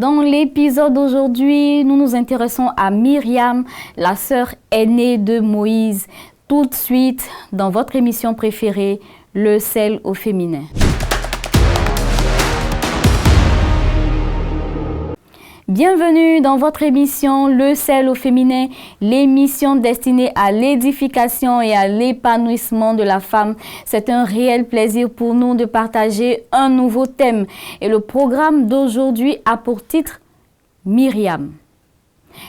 Dans l'épisode d'aujourd'hui, nous nous intéressons à Myriam, la sœur aînée de Moïse. Tout de suite, dans votre émission préférée, Le sel au féminin. Bienvenue dans votre émission Le sel au féminin, l'émission destinée à l'édification et à l'épanouissement de la femme. C'est un réel plaisir pour nous de partager un nouveau thème. Et le programme d'aujourd'hui a pour titre Myriam.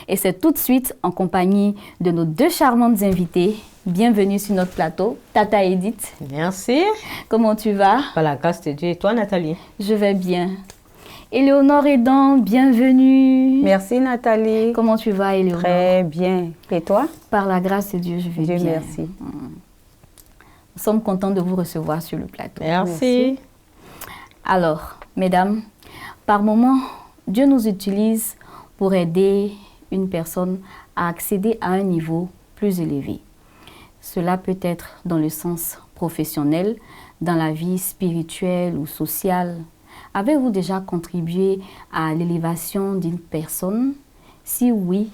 Et c'est tout de suite en compagnie de nos deux charmantes invitées. Bienvenue sur notre plateau, Tata Edith. Merci. Comment tu vas? Par la grâce de Dieu. Et toi, Nathalie? Je vais bien. Éléonore Edan, bienvenue. Merci Nathalie. Comment tu vas, Éléonore? Très bien. Et toi? Par la grâce de Dieu, je vais bien. Dieu merci. Nous sommes contents de vous recevoir sur le plateau. Merci. Alors, mesdames, par moments, Dieu nous utilise pour aider une personne à accéder à un niveau plus élevé. Cela peut être dans le sens professionnel, dans la vie spirituelle ou sociale. Avez-vous déjà contribué à l'élévation d'une personne? Si oui,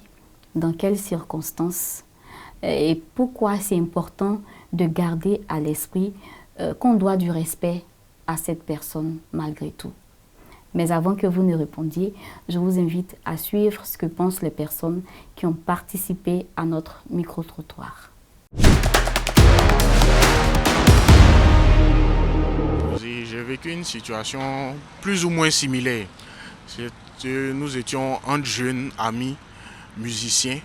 dans quelles circonstances? Et pourquoi c'est important de garder à l'esprit qu'on doit du respect à cette personne malgré tout? Mais avant que vous ne répondiez, je vous invite à suivre ce que pensent les personnes qui ont participé à notre micro-trottoir. J'ai vécu une situation plus ou moins similaire. Nous étions un jeune ami musicien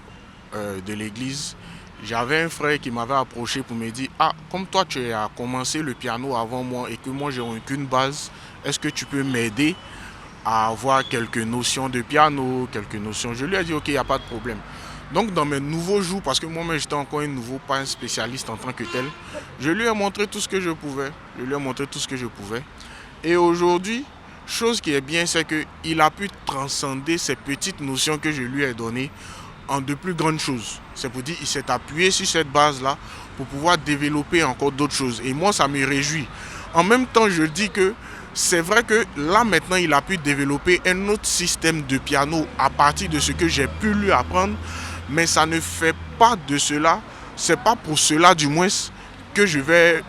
de l'église. J'avais un frère qui m'avait approché pour me dire « Ah, comme toi tu as commencé le piano avant moi et que moi j'ai aucune base, est-ce que tu peux m'aider à avoir quelques notions de piano, quelques notions ?» Je lui ai dit « Ok, il n'y a pas de problème ». Donc dans mes nouveaux jours, parce que moi-même j'étais encore un nouveau, pas un spécialiste en tant que tel, je lui ai montré tout ce que je pouvais. Et aujourd'hui, chose qui est bien, c'est qu'il a pu transcender ces petites notions que je lui ai données en de plus grandes choses. C'est pour dire qu'il s'est appuyé sur cette base-là pour pouvoir développer encore d'autres choses. Et moi, ça me réjouit. En même temps, je dis que c'est vrai que là, maintenant, il a pu développer un autre système de piano à partir de ce que j'ai pu lui apprendre. Mais ça ne fait pas de cela, c'est pas pour cela du moins que je vais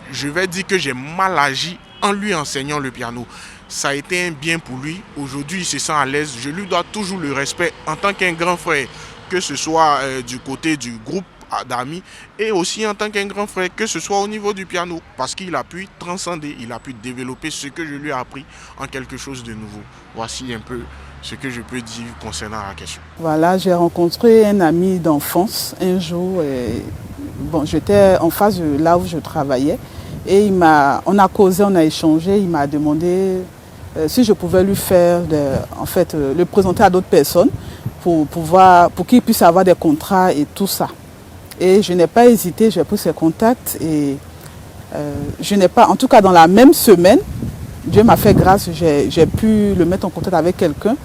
dire que j'ai mal agi en lui enseignant le piano. Ça a été un bien pour lui. Aujourd'hui, il se sent à l'aise. Je lui dois toujours le respect en tant qu'un grand frère, que ce soit du côté du groupe d'amis et aussi en tant qu'un grand frère, que ce soit au niveau du piano, parce qu'il a pu transcender, il a pu développer ce que je lui ai appris en quelque chose de nouveau. Voici un peu ce que je peux dire concernant la question. Voilà, j'ai rencontré un ami d'enfance un jour. J'étais en face de là où je travaillais et on a causé, on a échangé. Il m'a demandé si je pouvais lui faire, le présenter à d'autres personnes pour qu'il puisse avoir des contrats et tout ça. Et je n'ai pas hésité, j'ai pris ses contacts et en tout cas dans la même semaine, Dieu m'a fait grâce, j'ai pu le mettre en contact avec quelqu'un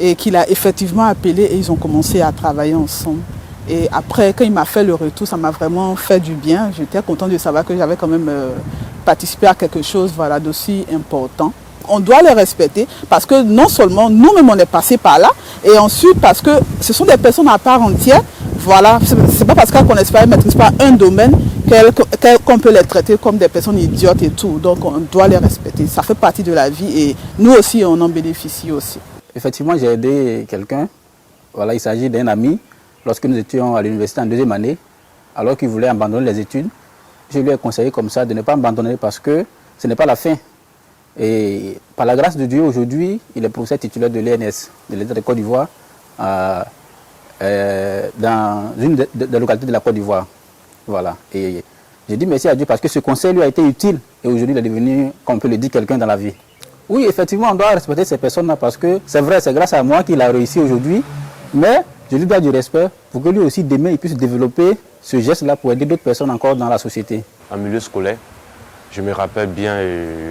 et qu'il a effectivement appelé et ils ont commencé à travailler ensemble. Et après, quand il m'a fait le retour, ça m'a vraiment fait du bien. J'étais contente de savoir que j'avais quand même participé à quelque chose d'aussi important. On doit les respecter parce que non seulement nous-mêmes on est passé par là, et ensuite parce que ce sont des personnes à part entière. Voilà, c'est pas parce qu'elles ne connaissent pas, elles ne maîtrisent pas un domaine qu'on peut les traiter comme des personnes idiotes et tout. Donc on doit les respecter. Ça fait partie de la vie et nous aussi on en bénéficie aussi. Effectivement, j'ai aidé quelqu'un. Voilà, il s'agit d'un ami. Lorsque nous étions à l'université en deuxième année, alors qu'il voulait abandonner les études, je lui ai conseillé comme ça de ne pas abandonner parce que ce n'est pas la fin. Et par la grâce de Dieu, aujourd'hui, il est professeur titulaire de l'ENS, de l'État de Côte d'Ivoire, dans une des localités de la Côte d'Ivoire. Voilà. Et j'ai dit merci à Dieu parce que ce conseil lui a été utile et aujourd'hui, il est devenu, comme on peut le dire, quelqu'un dans la vie. Oui, effectivement, on doit respecter ces personnes-là parce que c'est vrai, c'est grâce à moi qu'il a réussi aujourd'hui, mais je lui dois du respect pour que lui aussi, demain, il puisse développer ce geste-là pour aider d'autres personnes encore dans la société. En milieu scolaire, je me rappelle bien,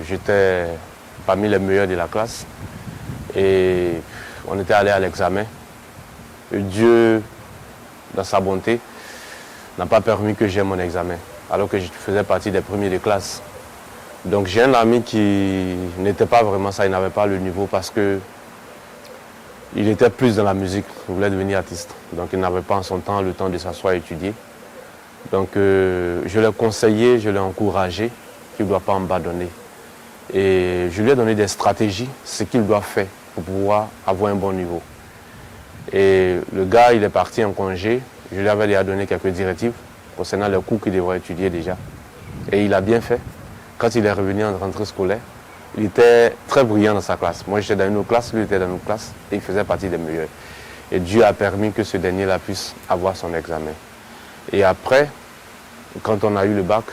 j'étais parmi les meilleurs de la classe et on était allé à l'examen. Dieu, dans sa bonté, n'a pas permis que j'aie mon examen, alors que je faisais partie des premiers de classe. Donc j'ai un ami qui n'était pas vraiment ça, il n'avait pas le niveau parce que il était plus dans la musique, il voulait devenir artiste. Donc il n'avait pas en son temps le temps de s'asseoir et étudier. Donc je l'ai conseillé, je l'ai encouragé qu'il ne doit pas abandonner. Et je lui ai donné des stratégies, ce qu'il doit faire pour pouvoir avoir un bon niveau. Et le gars, il est parti en congé. Je lui avais déjà donné quelques directives concernant les cours qu'il devrait étudier déjà. Et il a bien fait. Quand il est revenu en rentrée scolaire, il était très brillant dans sa classe. Moi, j'étais dans une autre classe, lui était dans une autre classe et il faisait partie des meilleurs. Et Dieu a permis que ce dernier-là puisse avoir son examen. Et après, quand on a eu le bac,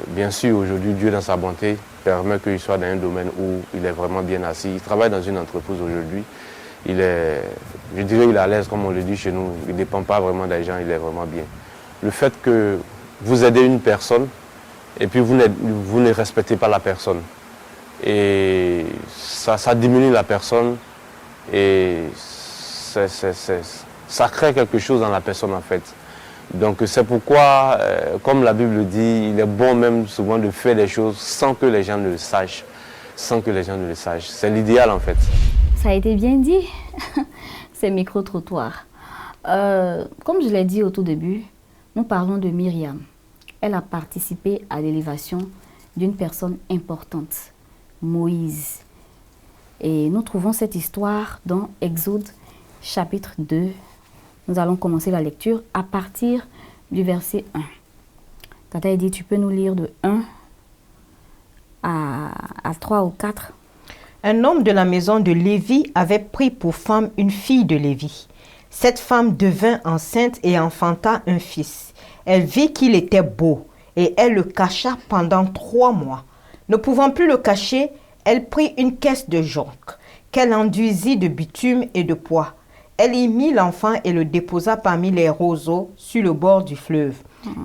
bien sûr, aujourd'hui, Dieu, dans sa bonté, permet qu'il soit dans un domaine où il est vraiment bien assis. Il travaille dans une entreprise aujourd'hui. Il est, je dirais, il est à l'aise, comme on le dit chez nous. Il ne dépend pas vraiment des gens, il est vraiment bien. Le fait que vous aidez une personne et puis vous ne respectez pas la personne, et ça diminue la personne et ça crée quelque chose dans la personne en fait. Donc c'est pourquoi, comme la Bible dit, il est bon même souvent de faire des choses sans que les gens ne le sachent. Sans que les gens ne le sachent. C'est l'idéal en fait. Ça a été bien dit, ces micro-trottoirs. Comme je l'ai dit au tout début, nous parlons de Myriam. Elle a participé à l'élévation d'une personne importante, Moïse. Et nous trouvons cette histoire dans Exode chapitre 2. Nous allons commencer la lecture à partir du verset 1. Tata Eddy, tu peux nous lire de 1 à 3 ou 4. Un homme de la maison de Lévi avait pris pour femme une fille de Lévi. Cette femme devint enceinte et enfanta un fils. Elle vit qu'il était beau et elle le cacha pendant 3 mois. Ne pouvant plus le cacher, elle prit une caisse de jonc qu'elle enduisit de bitume et de pois. Elle y mit l'enfant et le déposa parmi les roseaux sur le bord du fleuve.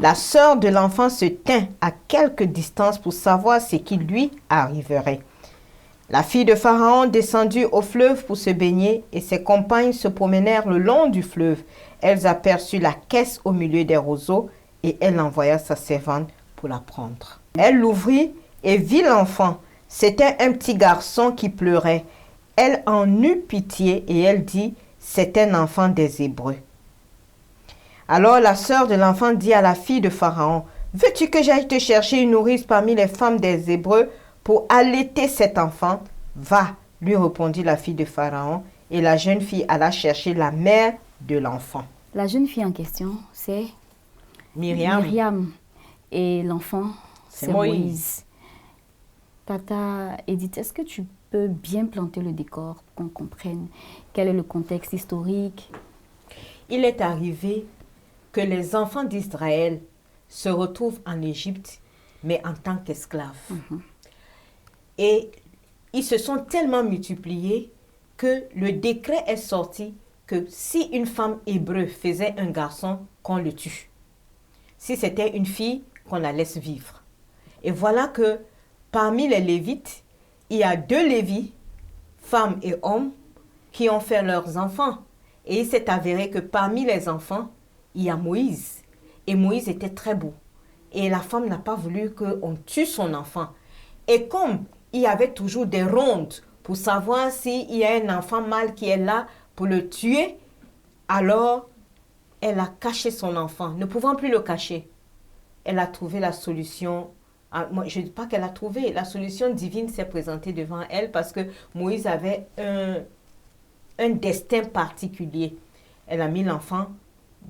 La sœur de l'enfant se tint à quelque distance pour savoir ce qui lui arriverait. La fille de Pharaon descendit au fleuve pour se baigner et ses compagnes se promenèrent le long du fleuve. Elles aperçurent la caisse au milieu des roseaux et elle envoya sa servante pour la prendre. Elle l'ouvrit et vit l'enfant. C'était un petit garçon qui pleurait. Elle en eut pitié et elle dit, c'est un enfant des Hébreux. Alors la sœur de l'enfant dit à la fille de Pharaon, veux-tu que j'aille te chercher une nourrice parmi les femmes des Hébreux pour allaiter cet enfant? Va, lui répondit la fille de Pharaon, et la jeune fille alla chercher la mère de l'enfant. La jeune fille en question, c'est Myriam. Et l'enfant, C'est c'est Moïse. Moïse. Tata Edith, est-ce que tu peux bien planter le décor pour qu'on comprenne quel est le contexte historique? Il est arrivé que les enfants d'Israël se retrouvent en Égypte, mais en tant qu'esclaves. Et ils se sont tellement multipliés que le décret est sorti que si une femme hébreu faisait un garçon, qu'on le tue. Si c'était une fille, qu'on la laisse vivre. Et voilà que parmi les Lévites, il y a 2 Lévis, femmes et hommes, qui ont fait leurs enfants. Et il s'est avéré que parmi les enfants, il y a Moïse. Et Moïse était très beau. Et la femme n'a pas voulu qu'on tue son enfant. Et comme il y avait toujours des rondes pour savoir s'il y a un enfant mâle qui est là pour le tuer, alors elle a caché son enfant. Ne pouvant plus le cacher, elle a trouvé la solution. Moi, je ne dis pas qu'elle a trouvé. La solution divine s'est présentée devant elle parce que Moïse avait un destin particulier. Elle a mis l'enfant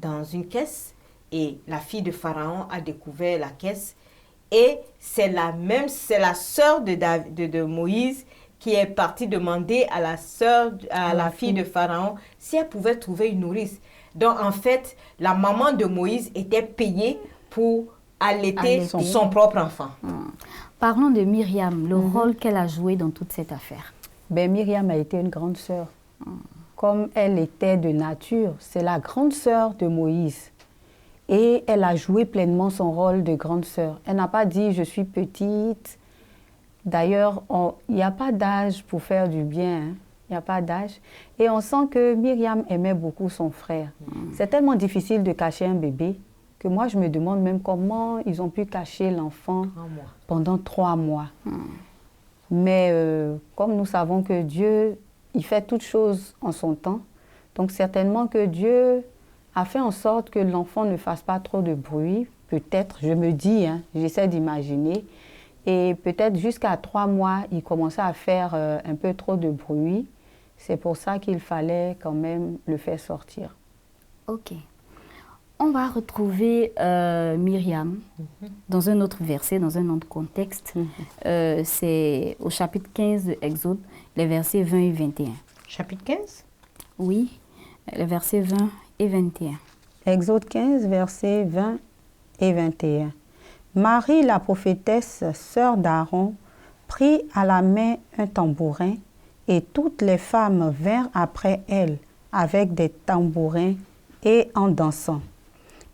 dans une caisse et la fille de Pharaon a découvert la caisse. Et c'est la sœur de Moïse qui est partie demander à la fille de Pharaon si elle pouvait trouver une nourrice. Donc en fait, la maman de Moïse était payée pour allaiter son propre enfant. Parlons de Myriam, le rôle qu'elle a joué dans toute cette affaire. Ben, Myriam a été une grande sœur. Comme elle était de nature, c'est la grande sœur de Moïse. Et elle a joué pleinement son rôle de grande sœur. Elle n'a pas dit « je suis petite ». D'ailleurs, il n'y a pas d'âge pour faire du bien. Hein. Il n'y a pas d'âge. Et on sent que Myriam aimait beaucoup son frère. C'est tellement difficile de cacher un bébé que moi, je me demande même comment ils ont pu cacher l'enfant pendant 3 mois. Mais comme nous savons que Dieu il fait toutes choses en son temps. Donc certainement que Dieu a fait en sorte que l'enfant ne fasse pas trop de bruit. Peut-être, je me dis, hein, j'essaie d'imaginer. Et peut-être jusqu'à 3 mois, il commençait à faire un peu trop de bruit. C'est pour ça qu'il fallait quand même le faire sortir. Ok. On va retrouver Myriam dans un autre verset, dans un autre contexte. C'est au chapitre 15 de Exode, les versets 20 et 21. Chapitre 15? Oui, les versets 20 et 21. Exode 15, versets 20 et 21. Marie, la prophétesse, sœur d'Aaron, prit à la main un tambourin, et toutes les femmes vinrent après elle avec des tambourins et en dansant.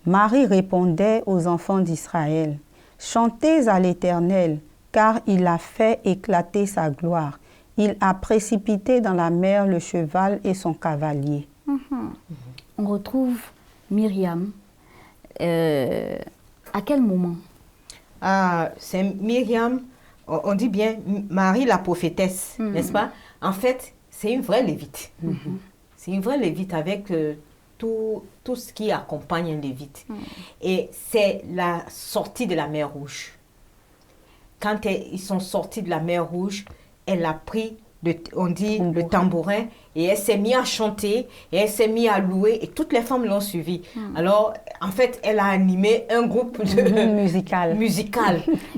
Marie répondait aux enfants d'Israël, « Chantez à l'Éternel, car il a fait éclater sa gloire. Il a précipité dans la mer le cheval et son cavalier. » On retrouve Myriam. À quel moment? C'est Myriam, on dit bien Marie la prophétesse, n'est-ce pas? En fait, c'est une vraie lévite. C'est une vraie lévite avec tout ce qui accompagne un lévite. Et c'est la sortie de la mer Rouge. Quand ils sont sortis de la mer Rouge, elle a pris, le tambourin, et elle s'est mise à chanter, et elle s'est mise à louer, et toutes les femmes l'ont suivie. Alors, en fait, elle a animé un groupe musical.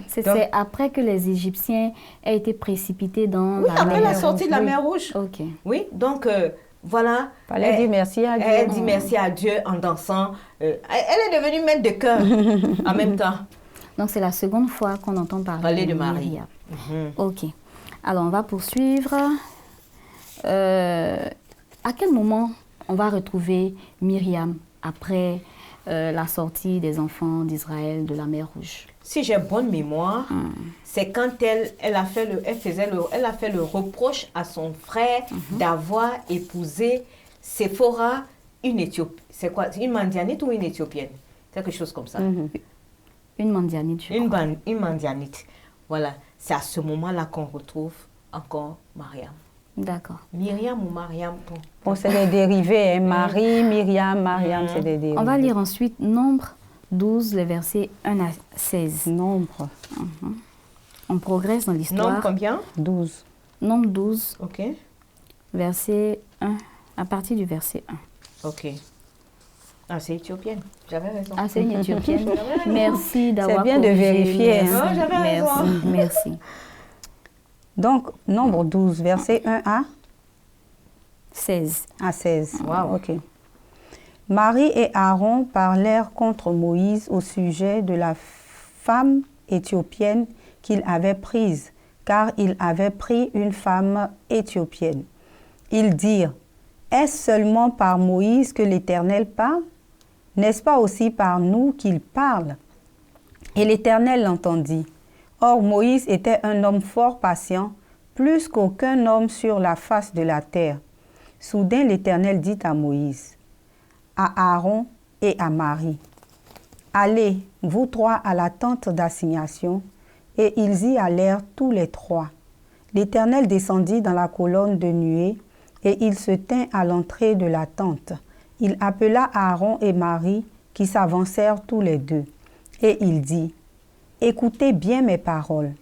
C'est après que les Égyptiens aient été précipités dans la mer. Après la sortie de la mer Rouge. Ok. Oui, donc voilà. Fallait dire merci à Dieu. Elle dit merci à Dieu en dansant. Elle est devenue maître de cœur en même temps. Donc, c'est la seconde fois qu'on entend parler de Marie. Myriam. Ok. Alors, on va poursuivre. À quel moment on va retrouver Myriam après la sortie des enfants d'Israël de la mer Rouge? Si j'ai bonne mémoire, c'est quand elle a fait le reproche à son frère d'avoir épousé Séphora, une Éthiopienne. C'est quoi? Une Mandianite ou une Éthiopienne? Quelque chose comme ça. Une Mandianite, je crois. Une Mandianite. Voilà. C'est à ce moment-là qu'on retrouve encore Mariam. D'accord. Myriam ou Mariam? Bon, c'est des dérivés. Hein. Marie, Myriam, Mariam, c'est des dérivés. On va lire ensuite Nombre 12, les versets 1 à 16. Nombre. On progresse dans l'histoire. Nombre combien? 12. Nombre 12, Ok. verset 1, à partir du verset 1. Ok. Ah, c'est éthiopienne. J'avais raison. Ah, c'est une Éthiopienne. Merci d'avoir C'est bien de corrigé. vérifier. Merci. Oh, j'avais raison. Merci. Donc, nombre 12, verset 1 à 16. À 16. Wow. Ok. Marie et Aaron parlèrent contre Moïse au sujet de la femme éthiopienne qu'il avait prise, car il avait pris une femme éthiopienne. Ils dirent, « Est-ce seulement par Moïse que l'Éternel parle? N'est-ce pas aussi par nous qu'il parle? » Et l'Éternel l'entendit. Or Moïse était un homme fort patient, plus qu'aucun homme sur la face de la terre. Soudain l'Éternel dit à Moïse, à Aaron et à Marie, « Allez, vous trois, à la tente d'assignation. » Et ils y allèrent tous les trois. L'Éternel descendit dans la colonne de nuée, et il se tint à l'entrée de la tente. Il appela Aaron et Marie, qui s'avancèrent tous les deux. Et il dit, « Écoutez bien mes paroles.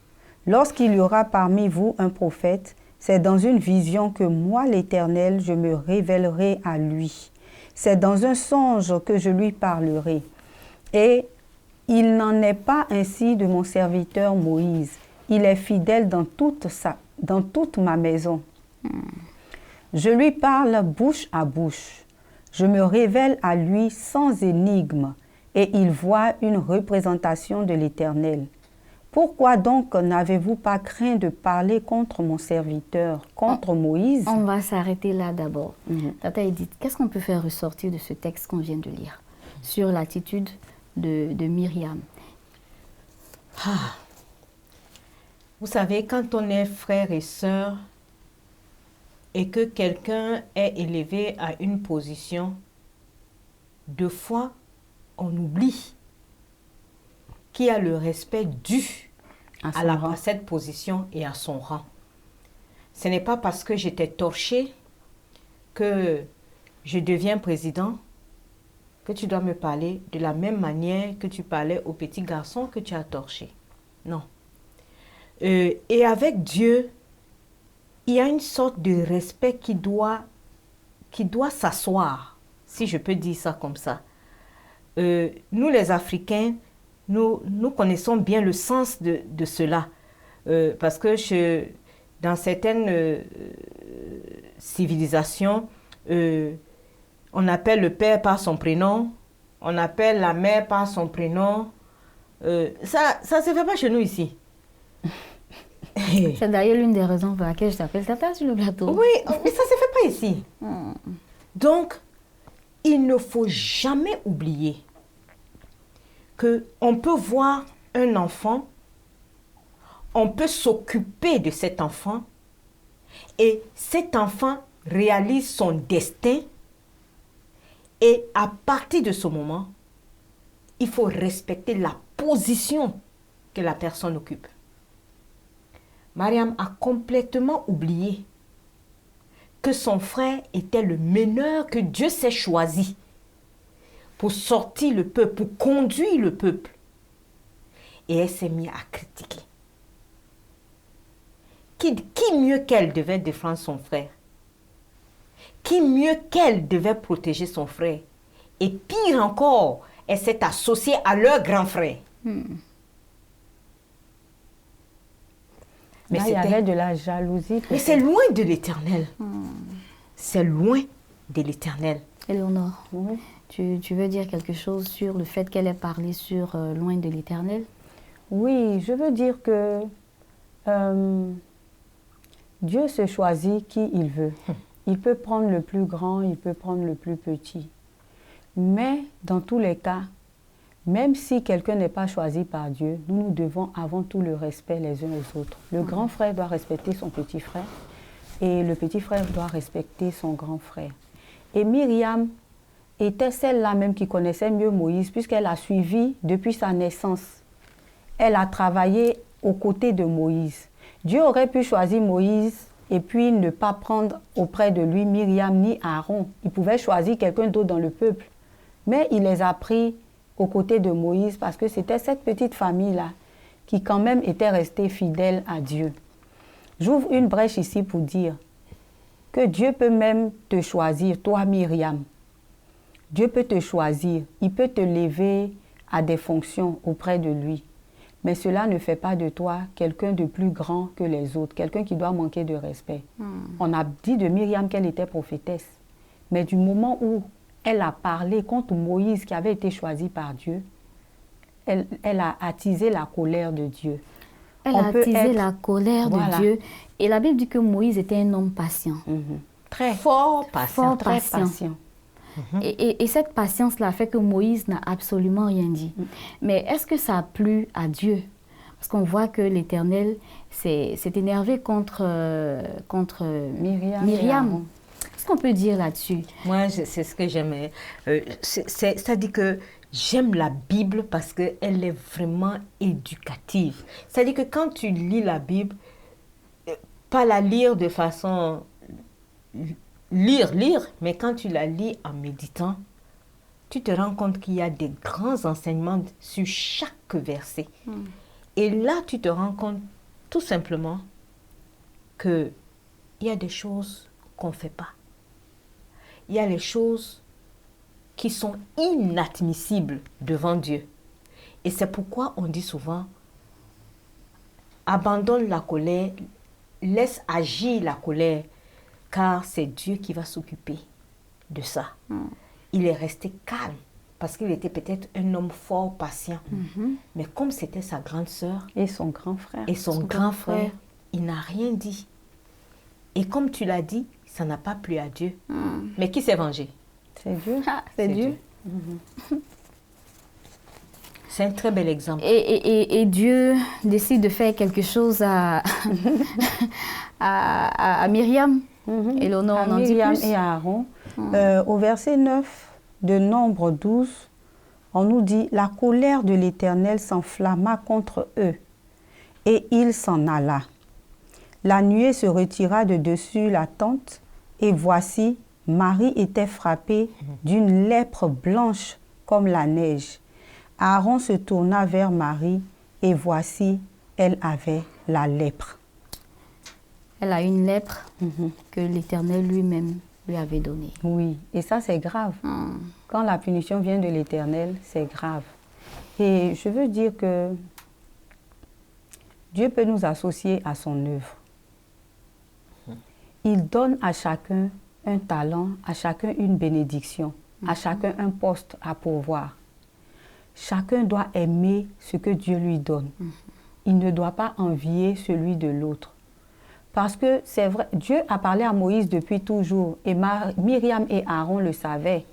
Lorsqu'il y aura parmi vous un prophète, c'est dans une vision que moi, l'Éternel, je me révélerai à lui. C'est dans un songe que je lui parlerai. Et il n'en est pas ainsi de mon serviteur Moïse. Il est fidèle dans toute ma maison. Je lui parle bouche à bouche. Je me révèle à lui sans énigme, et il voit une représentation de l'Éternel. Pourquoi donc n'avez-vous pas craint de parler contre mon serviteur, contre Moïse? On va s'arrêter là d'abord. Tata Edith, qu'est-ce qu'on peut faire ressortir de ce texte qu'on vient de lire sur l'attitude de Myriam? Vous savez, quand on est frère et sœur et que quelqu'un est élevé à une position, deux fois, on oublie qu'il y a le respect dû à cette position et à son rang. ce n'est pas parce que j'étais torchée que je deviens président que tu dois me parler de la même manière que tu parlais au petit garçon que tu as torché. Non. Et avec Dieu, il y a une sorte de respect qui doit s'asseoir, si je peux dire ça comme ça. Nous, les Africains, nous connaissons bien le sens de cela. Parce que dans certaines civilisations, on appelle le père par son prénom, on appelle la mère par son prénom. Ça ne se fait pas chez nous ici. C'est d'ailleurs l'une des raisons pour laquelle je t'appelle Tata sur le plateau. Oui, mais ça ne se fait pas ici. Donc, il ne faut jamais oublier qu'on peut voir un enfant, on peut s'occuper de cet enfant et cet enfant réalise son destin et à partir de ce moment, il faut respecter la position que la personne occupe. Mariam a complètement oublié que son frère était le meneur que Dieu s'est choisi pour sortir le peuple, pour conduire le peuple. Et elle s'est mise à critiquer. Qui mieux qu'elle devait défendre son frère? Qui mieux qu'elle devait protéger son frère? Et pire encore, elle s'est associée à leur grand frère. Mais il y avait de la jalousie. Mais c'est loin de l'Éternel. C'est loin de l'Éternel. Éléonore, tu veux dire quelque chose sur le fait qu'elle ait parlé sur loin de l'Éternel? Oui, je veux dire que Dieu se choisit qui il veut. Il peut prendre le plus grand, il peut prendre le plus petit. Mais dans tous les cas, même si quelqu'un n'est pas choisi par Dieu, nous devons avant tout le respect les uns aux autres. Le grand frère doit respecter son petit frère et le petit frère doit respecter son grand frère. Et Myriam était celle-là même qui connaissait mieux Moïse puisqu'elle a suivi depuis sa naissance. Elle a travaillé aux côtés de Moïse. Dieu aurait pu choisir Moïse et puis ne pas prendre auprès de lui Myriam ni Aaron. Il pouvait choisir quelqu'un d'autre dans le peuple. Mais il les a pris aux côtés de Moïse parce que c'était cette petite famille-là qui quand même était restée fidèle à Dieu. J'ouvre une brèche ici pour dire que Dieu peut même te choisir, toi Myriam. Dieu peut te choisir, il peut te lever à des fonctions auprès de lui. Mais cela ne fait pas de toi quelqu'un de plus grand que les autres, quelqu'un qui doit manquer de respect. On a dit de Myriam qu'elle était prophétesse. Mais du moment où elle a parlé contre Moïse qui avait été choisi par Dieu, elle a attisé la colère de Dieu. Elle a attisé la colère de Dieu. Et la Bible dit que Moïse était un homme patient. Très fort patient. Très patient. Et cette patience-là fait que Moïse n'a absolument rien dit. Mais est-ce que ça a plu à Dieu? Parce qu'on voit que l'Éternel s'est énervé contre Myriam. Qu'est-ce qu'on peut dire là-dessus? Moi, c'est ce que j'aimais. Ça dit que j'aime la Bible parce qu'elle est vraiment éducative. C'est-à-dire que quand tu lis la Bible, pas la lire de façon... Lire, mais quand tu la lis en méditant, tu te rends compte qu'il y a des grands enseignements sur chaque verset. Et là, tu te rends compte tout simplement qu'il y a des choses qu'on ne fait pas. Il y a les choses qui sont inadmissibles devant Dieu. Et c'est pourquoi on dit souvent, abandonne la colère, laisse agir la colère, car c'est Dieu qui va s'occuper de ça. Il est resté calme, parce qu'il était peut-être un homme fort patient. Mais comme c'était sa grande sœur et son grand frère, il n'a rien dit. Et comme tu l'as dit, ça n'a pas plu à Dieu. Mais qui s'est vengé? C'est Dieu. C'est Dieu. C'est un très bel exemple. Et Dieu décide de faire quelque chose à Myriam. Éléonore, on en dit Myriam plus. et Aaron. Au verset 9 de Nombre 12, on nous dit « La colère de l'Éternel s'enflamma contre eux, et il s'en alla. La nuée se retira de dessus la tente, et voici, Marie était frappée d'une lèpre blanche comme la neige. Aaron se tourna vers Marie, et voici, elle avait la lèpre. Elle a une lèpre que l'Éternel lui-même lui avait donnée. Oui, et ça c'est grave. Quand la punition vient de l'Éternel, c'est grave. Et je veux dire que Dieu peut nous associer à son œuvre. Il donne à chacun un talent, à chacun une bénédiction, à chacun un poste à pourvoir. Chacun doit aimer ce que Dieu lui donne. Il ne doit pas envier celui de l'autre. Parce que c'est vrai, Dieu a parlé à Moïse depuis toujours et Myriam et Aaron le savaient.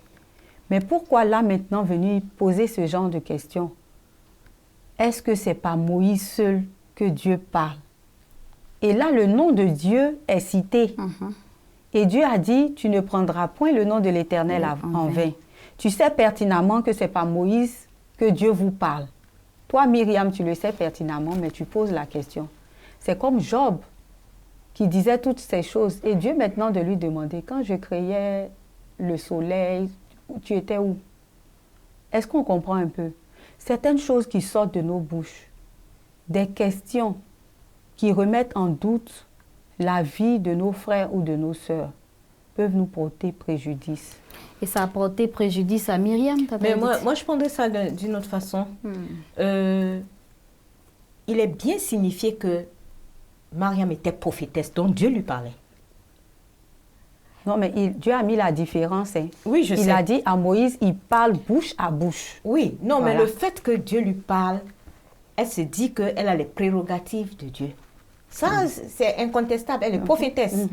Mais pourquoi là maintenant venir poser ce genre de questions? Est-ce que c'est pas Moïse seul que Dieu parle? Et là, le nom de Dieu est cité. Et Dieu a dit, tu ne prendras point le nom de l'Éternel en vain. Tu sais pertinemment que ce n'est pas Moïse que Dieu vous parle. Toi, Myriam, tu le sais pertinemment, mais tu poses la question. C'est comme Job qui disait toutes ces choses. Et Dieu maintenant de lui demander, quand je créais le soleil, tu étais où? Est-ce qu'on comprend un peu? Certaines choses qui sortent de nos bouches, des questions qui remettent en doute la vie de nos frères ou de nos sœurs, peuvent nous porter préjudice. Et ça a porté préjudice à Myriam, mais moi, je prendrais ça d'une autre façon. Il est bien signifié que Myriam était prophétesse, donc Dieu lui parlait. Non, mais Dieu a mis la différence. Hein. Oui, je sais. Il a dit à Moïse, il parle bouche à bouche. Oui, non, voilà. Mais le fait que Dieu lui parle, elle se dit qu'elle a les prérogatives de Dieu. Ça, c'est incontestable. Elle est prophétesse.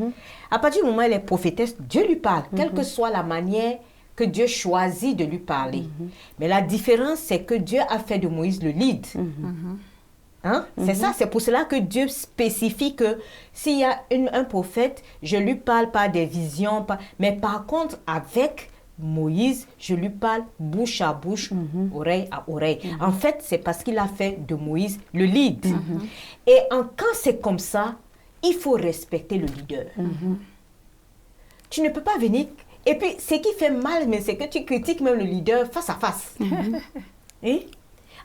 À partir du moment où elle est prophétesse, Dieu lui parle, quelle que soit la manière que Dieu choisit de lui parler. Mais la différence, c'est que Dieu a fait de Moïse le lead. Hein? C'est ça, c'est pour cela que Dieu spécifie que s'il y a un prophète, je lui parle par des visions, mais par contre, avec Moïse, je lui parle bouche à bouche, oreille à oreille. En fait, c'est parce qu'il a fait de Moïse le lead. Et quand c'est comme ça, il faut respecter le leader. Tu ne peux pas venir... Et puis, ce qui fait mal, mais c'est que tu critiques même le leader face à face. Et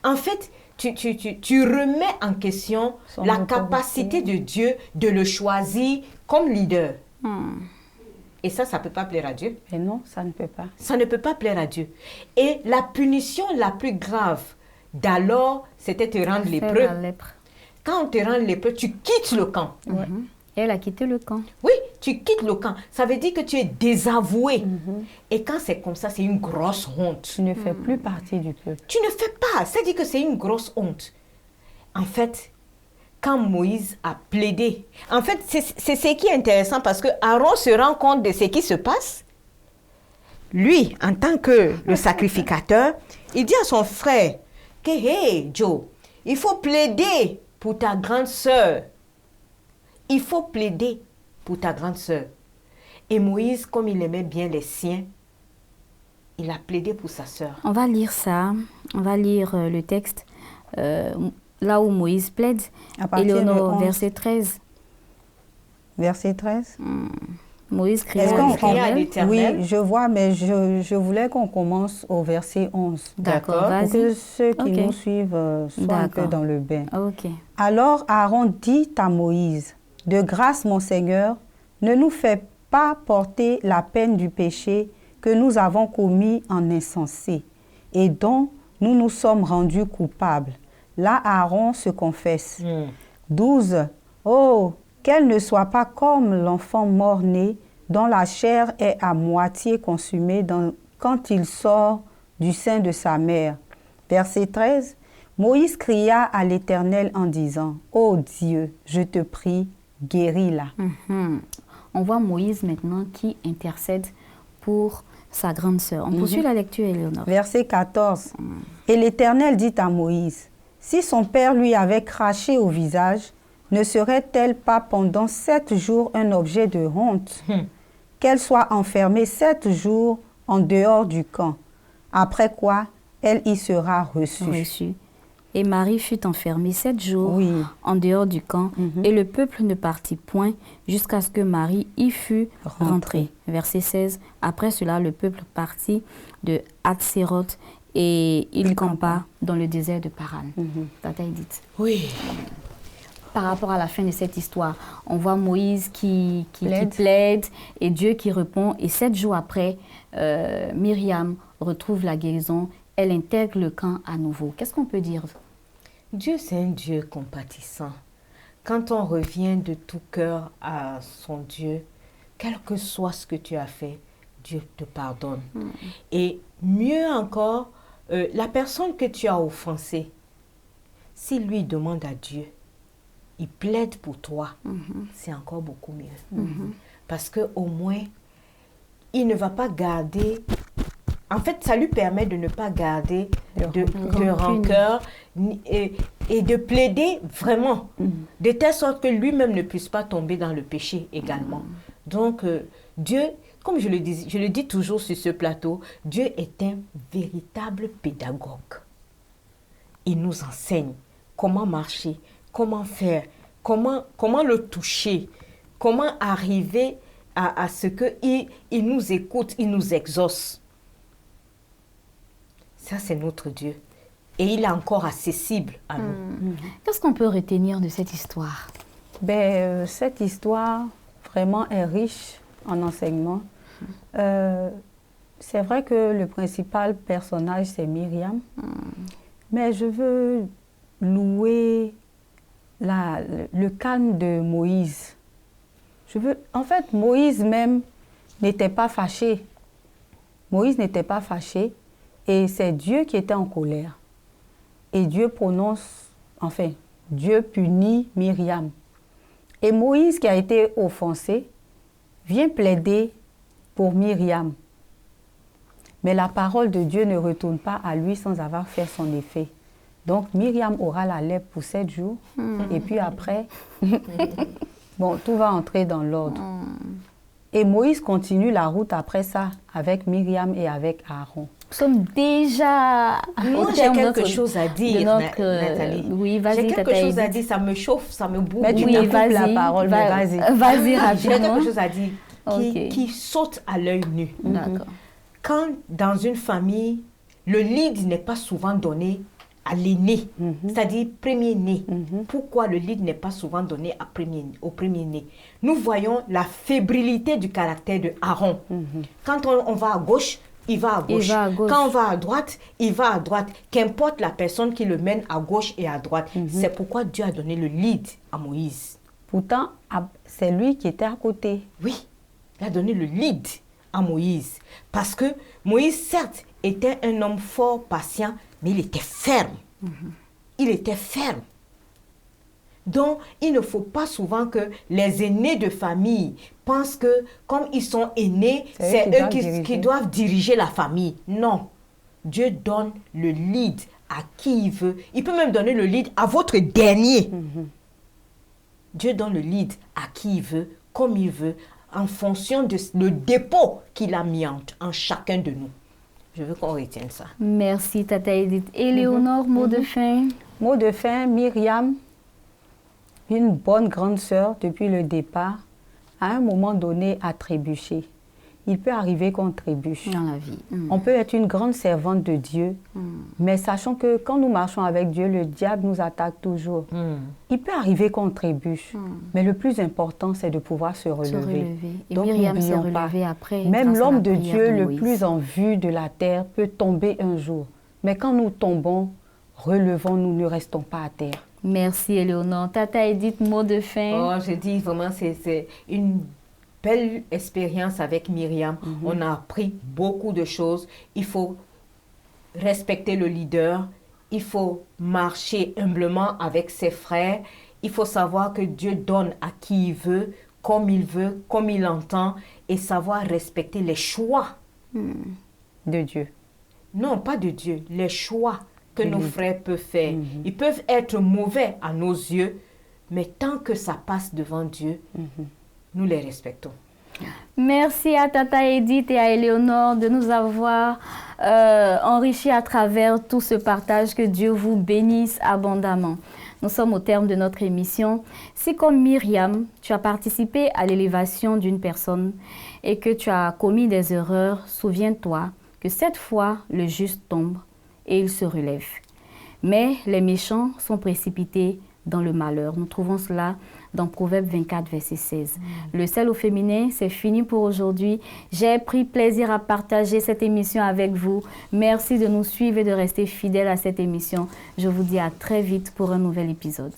en fait, tu remets en question la capacité de Dieu de le choisir comme leader. Et ça ne peut pas plaire à Dieu. Et non, ça ne peut pas. Ça ne peut pas plaire à Dieu. Et la punition la plus grave d'alors, c'était te rendre lépreux. Quand on te rend lépreux, tu quittes le camp. Elle a quitté le camp. Oui, tu quittes le camp. Ça veut dire que tu es désavoué. Et quand c'est comme ça, c'est une grosse honte. Tu ne fais plus partie du peuple. Tu ne fais pas. Ça dit que c'est une grosse honte. En fait, quand Moïse a plaidé, en fait, c'est ce qui est intéressant parce que Aaron se rend compte de ce qui se passe. Lui, en tant que le sacrificateur, il dit à son frère que, hey, Joe, il faut plaider pour ta grande sœur. Il faut plaider pour ta grande sœur. Et Moïse, comme il aimait bien les siens, il a plaidé pour sa sœur. On va lire ça. On va lire le texte là où Moïse plaide. Éléonore, verset 13. Verset 13. Moïse cria à l'Éternel. Oui, je vois, mais je voulais qu'on commence au verset 11. D'accord, vas-y. Pour que ceux qui nous suivent soient un peu dans le bain. Alors Aaron dit à Moïse, « De grâce, mon Seigneur, ne nous fais pas porter la peine du péché que nous avons commis en insensé et dont nous nous sommes rendus coupables. » Là, Aaron se confesse. 12. Oh, qu'elle ne soit pas comme l'enfant mort-né dont la chair est à moitié consumée quand il sort du sein de sa mère. Verset 13. Moïse cria à l'Éternel en disant, « Ô Dieu, je te prie, guéris-la. » On voit Moïse maintenant qui intercède pour sa grande sœur. On poursuit la lecture, Éléonore. Verset 14. Et l'Éternel dit à Moïse, « Si son père lui avait craché au visage, ne serait-elle pas pendant 7 jours un objet de honte, qu'elle soit enfermée 7 jours en dehors du camp, après quoi elle y sera reçue. » Et Marie fut enfermée 7 jours Oui. en dehors du camp, et le peuple ne partit point jusqu'à ce que Marie y fût rentrée. Verset 16. Après cela, le peuple partit de Hatséroth et il campa dans le désert de Paran. Tata Edith. Oui. Par rapport à la fin de cette histoire, on voit Moïse qui Plaide. plaide et Dieu qui répond. Et 7 jours après, Myriam retrouve la guérison. Elle intègre le camp à nouveau. Qu'est-ce qu'on peut dire? Dieu, c'est un Dieu compatissant. Quand on revient de tout cœur à son Dieu, quel que soit ce que tu as fait, Dieu te pardonne. Et mieux encore, la personne que tu as offensée, s'il lui demande à Dieu, il plaide pour toi, c'est encore beaucoup mieux. Parce qu'au moins, il ne va pas garder... En fait, ça lui permet de ne pas garder de rancœur et de plaider vraiment, de telle sorte que lui-même ne puisse pas tomber dans le péché également. Donc, Dieu, comme je le dis toujours sur ce plateau, Dieu est un véritable pédagogue. Il nous enseigne comment marcher, comment faire, comment le toucher, comment arriver à ce qu'il nous écoute, il nous exauce. Ça, c'est notre Dieu. Et il est encore accessible à nous. Qu'est-ce qu'on peut retenir de cette histoire? Cette histoire vraiment est riche en enseignements. C'est vrai que le principal personnage, c'est Myriam. Mais je veux louer le calme de Moïse. En fait, Moïse même n'était pas fâché. Moïse n'était pas fâché. Et c'est Dieu qui était en colère. Et Dieu Dieu punit Myriam. Et Moïse, qui a été offensé, vient plaider pour Myriam. Mais la parole de Dieu ne retourne pas à lui sans avoir fait son effet. Donc Myriam aura la lèpre pour 7 jours. Et puis après, tout va entrer dans l'ordre. Et Moïse continue la route après ça avec Myriam et avec Aaron. Nous sommes déjà Moi, j'ai quelque chose à dire, Nathalie. Oui, vas-y, j'ai quelque chose à dire, ça me chauffe, ça me boue. Mais tu me coupes la parole, mais vas-y. Vas-y, J'ai rapidement. quelque chose à dire qui saute à l'œil nu. D'accord. Quand dans une famille, le lead n'est pas souvent donné à l'aîné, c'est-à-dire premier-né. Pourquoi le lead n'est pas souvent donné au premier-né? Nous voyons la fébrilité du caractère de Aaron. Quand on va à gauche, il va à gauche. Quand on va à droite, il va à droite. Qu'importe la personne qui le mène à gauche et à droite. C'est pourquoi Dieu a donné le lead à Moïse. Pourtant, c'est lui qui était à côté. Oui, il a donné le lead à Moïse. Parce que Moïse, certes, était un homme fort, patient, mais il était ferme. Il était ferme. Donc, il ne faut pas souvent que les aînés de famille pensent que, comme ils sont aînés, c'est eux qui doivent diriger la famille. Non. Dieu donne le lead à qui il veut. Il peut même donner le lead à votre dernier. Dieu donne le lead à qui il veut, comme il veut, en fonction de le dépôt qu'il a mis en chacun de nous. Je veux qu'on retienne ça. Merci, Tata Edith. Éléonore, mot de fin? Mot de fin, Myriam, une bonne grande sœur depuis le départ, à un moment donné a trébuché. Il peut arriver qu'on trébuche. Dans la vie. On peut être une grande servante de Dieu, mais sachant que quand nous marchons avec Dieu, le diable nous attaque toujours. Il peut arriver qu'on trébuche, mais le plus important, c'est de pouvoir se relever. Et donc, Myriam s'est n'oublions pas, relevée après. même grâce à l'homme la de prière Dieu le Moïse. plus en vue de la terre peut tomber un jour. Mais quand nous tombons, relevons-nous, ne restons pas à terre. Merci, Éléonore. Tata Edith, mot de fin? Oh, je dis vraiment, c'est une belle expérience avec Myriam. On a appris beaucoup de choses. Il faut respecter le leader. Il faut marcher humblement avec ses frères. Il faut savoir que Dieu donne à qui il veut, comme il entend, et savoir respecter les choix De Dieu. Non, pas de Dieu, les choix que nos frères peuvent faire. Ils peuvent être mauvais à nos yeux, mais tant que ça passe devant Dieu, nous les respectons. Merci à Tata Edith et à Éléonore de nous avoir enrichis à travers tout ce partage. Que Dieu vous bénisse abondamment. Nous sommes au terme de notre émission. Si comme Myriam, tu as participé à l'élévation d'une personne et que tu as commis des erreurs, souviens-toi que cette fois, le juste tombe et il se relève. Mais les méchants sont précipités dans le malheur. Nous trouvons cela dans Proverbe 24, verset 16. Le sel au féminin, c'est fini pour aujourd'hui. J'ai pris plaisir à partager cette émission avec vous. Merci de nous suivre et de rester fidèles à cette émission. Je vous dis à très vite pour un nouvel épisode.